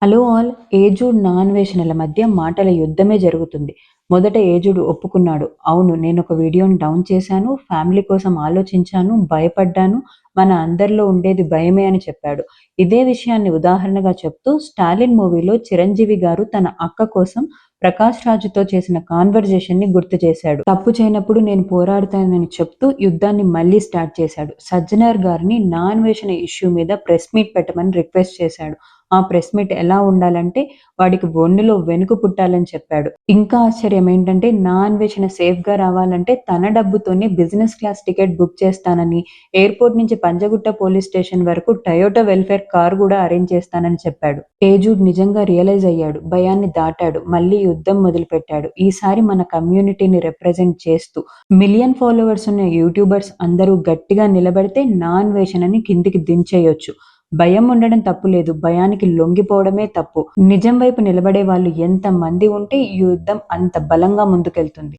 Hello all. ఏజుడ్ నాన్వేషణల మధ్య మాటల యుద్ధమే జరుగుతుంది. మొదట ఏజుడ్ ఒప్పుకున్నాడు. అవును, నేనొక వీడియోని డౌన్ చేశాను. ఫ్యామిలీ కోసం ఆలోచించాను. భయపడ్డాను. మన అందరిలో ఉండేది భయమే అని చెప్పాడు. ఇదే విషయాన్ని ఉదాహరణగా చెప్తూ 'స్టాలిన్' మూవీలో చిరంజీవి గారు తన అక్క కోసం ప్రకాష్ రాజ్‌తో చేసిన కాన్వర్జేషన్‌ని గుర్తు చేశాడు. తప్పు చేయనప్పుడు నేను పోరాడతానని చెప్తూ యుద్ధాన్ని మళ్లీ స్టార్ట్ చేశాడు. సజ్జనార్ గారిని నాన్వేషణ ఇష్యూ మీద ప్రెస్ మీట్ పెట్టమని రిక్వెస్ట్ చేశాడు. ఆ ప్రెస్ మీట్ ఎలా ఉండాలంటే వాడికి ఒంటిలో వెనుకు పుట్టాలని చెప్పాడు. ఇంకా ఆశ్చర్యం ఏంటంటే నా అన్వేషణ సేఫ్‌గా రావాలంటే తన డబ్బుతోనే బిజినెస్ క్లాస్ టికెట్ బుక్ చేస్తానని, ఎయిర్‌పోర్ట్ నుంచి పంజగుట్ట పోలీస్ స్టేషన్ వరకు టయోటా వెల్ఫేర్ కార్ కూడా అరేంజ్ చేస్తానని చెప్పాడు. తేజుడ్ నిజంగా రియలైజ్ అయ్యాడు. భయాన్ని దాటాడు. మళ్ళీ యుద్ధం మొదలుపెట్టాడు. ఈసారి మన కమ్యూనిటీని రిప్రజెంట్ చేస్తూ మిలియన్ ఫాలోవర్స్ ఉన్న యూట్యూబర్స్ అందరూ గట్టిగా నిలబడితే నా అన్వేషణని కిందికి దించేయొచ్చు. భయం ఉండడం తప్పు లేదు. భయానికి లొంగిపోవడమే తప్పు. నిజం వైపు నిలబడే వాళ్ళు ఎంతమంది ఉంటే ఈ యుద్ధం అంత బలంగా ముందుకెళ్తుంది.